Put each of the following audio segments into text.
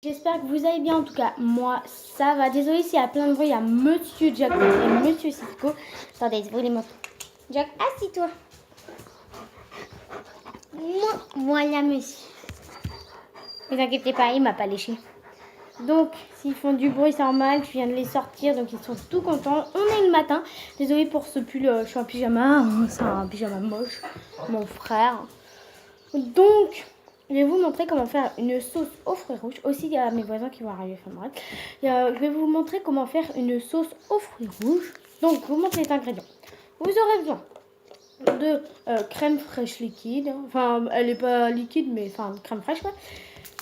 J'espère que vous allez bien, en tout cas moi ça va. Désolée s'il y a plein de bruit, il y a Monsieur Jack et Monsieur Cisco. Attendez, je vous les montre. Jack, assis-toi. Voilà monsieur. Ne vous inquiétez pas, il m'a pas léché. Donc s'ils font du bruit c'est normal, je viens de les sortir donc ils sont tout contents. On est le matin. Désolée pour ce pull, je suis en pyjama, c'est un pyjama moche, mon frère. Donc je vais vous montrer comment faire une sauce aux fruits rouges. Aussi, il y a mes voisins qui vont arriver. Enfin bref. Je vais vous montrer comment faire une sauce aux fruits rouges. Donc, je vous montre les ingrédients. Vous aurez besoin de crème fraîche liquide. Enfin, elle n'est pas liquide, mais enfin, crème fraîche quoi.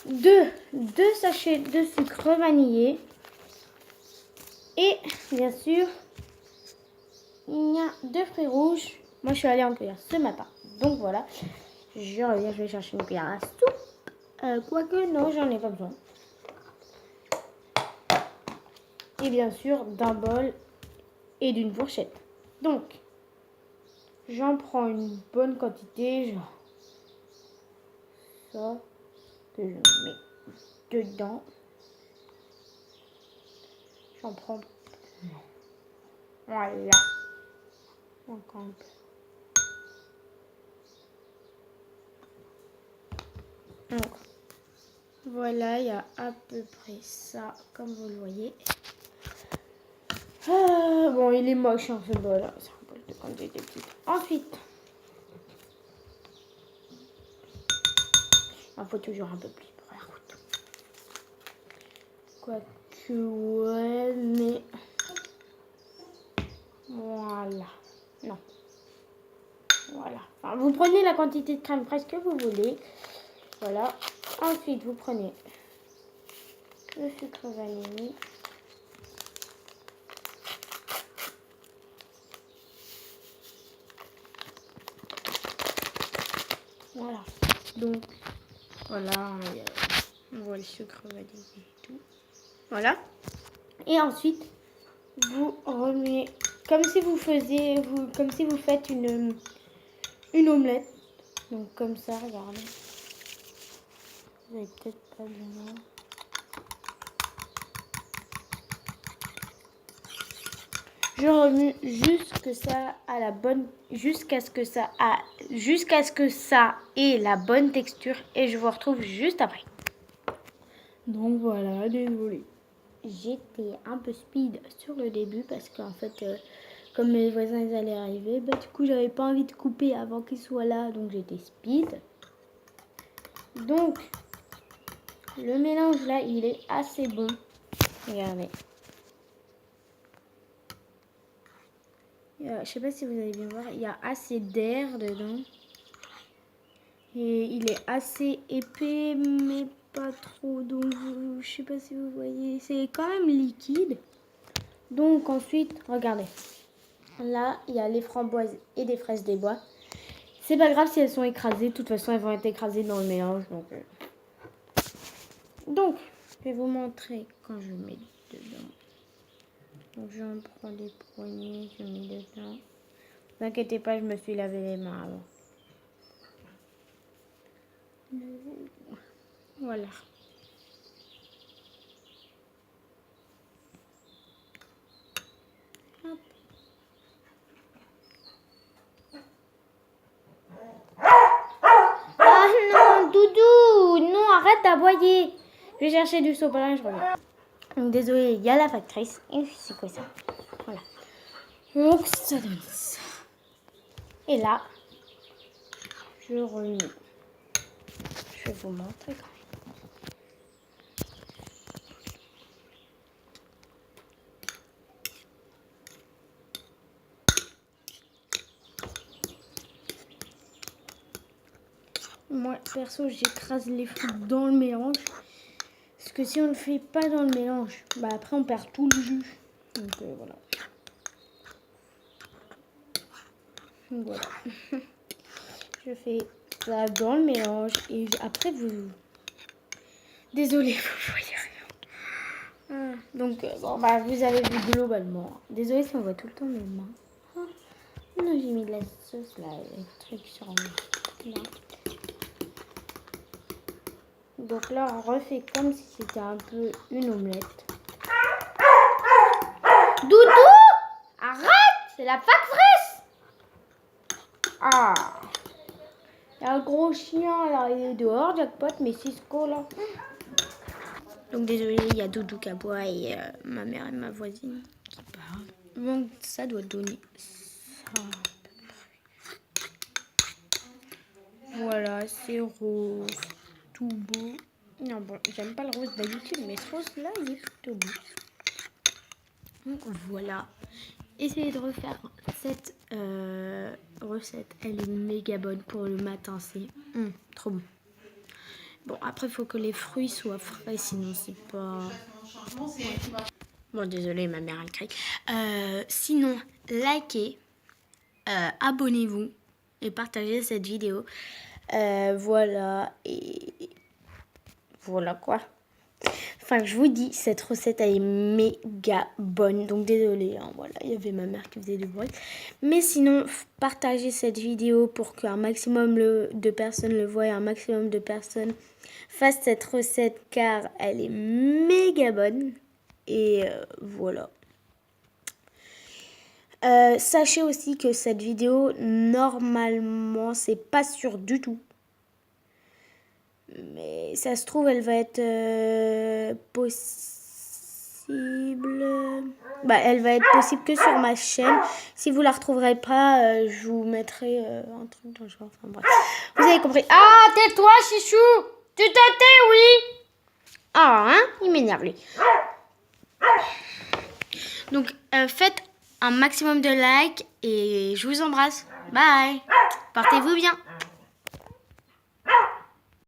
Deux sachets de sucre vanillé. Et bien sûr, il y a 2 fruits rouges. Moi, je suis allée en cueillir ce matin. Donc voilà. Je reviens, je vais chercher une cuillère à soupe. Quoique, non, j'en ai pas besoin. Et bien sûr, d'un bol et d'une fourchette. Donc, j'en prends une bonne quantité, genre ça, que je mets dedans. J'en prends, voilà, encore un peu. Donc, voilà, il y a à peu près ça, comme vous le voyez. Bon, il est moche hein, ce bol, c'est un bol de quantité petite. Ensuite, il faut toujours un peu plus pour la route. Quoique, ouais, mais voilà, non. Voilà. Enfin, vous prenez la quantité de crème fraîche que vous voulez. Voilà. Ensuite, vous prenez le sucre vanillé. Voilà. Donc, voilà. On voit le sucre vanillé et tout. Voilà. Et ensuite, vous remuez comme si vous faisiez, comme si vous faites une omelette. Donc, comme ça, regardez. Vous avez peut-être pas bien voir. Je remue jusqu'à ce que ça ait la bonne texture et je vous retrouve juste après. Donc voilà, désolé. J'étais un peu speed sur le début parce qu'en fait, comme mes voisins ils allaient arriver, bah du coup j'avais pas envie de couper avant qu'ils soient là, donc j'étais speed. Donc le mélange là, il est assez bon. Regardez. Je sais pas si vous allez bien voir, il y a assez d'air dedans. Et il est assez épais, mais pas trop. Donc, je sais pas si vous voyez, c'est quand même liquide. Donc, ensuite, regardez. Là, il y a les framboises et des fraises des bois. C'est pas grave si elles sont écrasées. De toute façon, elles vont être écrasées dans le mélange. Donc je vais vous montrer quand je mets dedans. Donc, j'en prends des poignées, je mets dedans. Ne vous inquiétez pas, je me suis lavé les mains avant. Voilà. Hop. Ah non, Doudou, non, arrête d'aboyer. Je vais chercher du sopalin, je reviens. Donc désolé, il y a la factrice. Et c'est quoi ça? Voilà. Donc ça donne ça. Et là, je remets. Je vais vous montrer quand même. Moi, perso, j'écrase les fruits dans le mélange. Parce que si on ne le fait pas dans le mélange, bah après on perd tout le jus. Donc voilà. Donc, voilà. Je fais ça dans le mélange et après vous... Désolée, vous voyez rien. Donc bon, bah, vous avez vu globalement. Désolée si on voit tout le temps mes mains. Non, j'ai mis de la sauce là, le truc sur moi. Là. Donc là, on refait comme si c'était un peu une omelette. Doudou, arrête, c'est la factrice. Ah, il y a un gros chien là, il est dehors, jackpot, mais Cisco là. Donc désolé, il y a Doudou qui aboie et ma mère et ma voisine qui parlent. Donc ça doit donner ça. Voilà, c'est rose, tout beau. Non bon, j'aime pas le rose d'habitude, mais ce rose là, il est plutôt beau. Donc voilà, essayez de refaire cette recette. Elle est méga bonne pour le matin, c'est trop bon. Bon, après, il faut que les fruits soient frais, sinon c'est pas... Ouais. Bon, désolé, ma mère, elle crie. Sinon, likez, abonnez-vous et partagez cette vidéo. Voilà, et voilà quoi. Enfin, je vous dis, cette recette, elle est méga bonne. Donc, désolé, hein, voilà, il y avait ma mère qui faisait du bruit. Mais sinon, partagez cette vidéo pour qu'un maximum de personnes le voient et un maximum de personnes fassent cette recette car elle est méga bonne. Et voilà. Sachez aussi que cette vidéo, normalement, c'est pas sûr du tout. Mais ça se trouve, elle va être possible. Bah, elle va être possible que sur ma chaîne. Si vous la retrouverez pas, je vous mettrai un truc dans le genre. Enfin bref. Vous avez compris. Ah, tais-toi, Chichou. Tu te tais, oui. Ah, hein, il m'énerve lui. Donc, faites un maximum de likes et je vous embrasse. Bye. Portez-vous bien.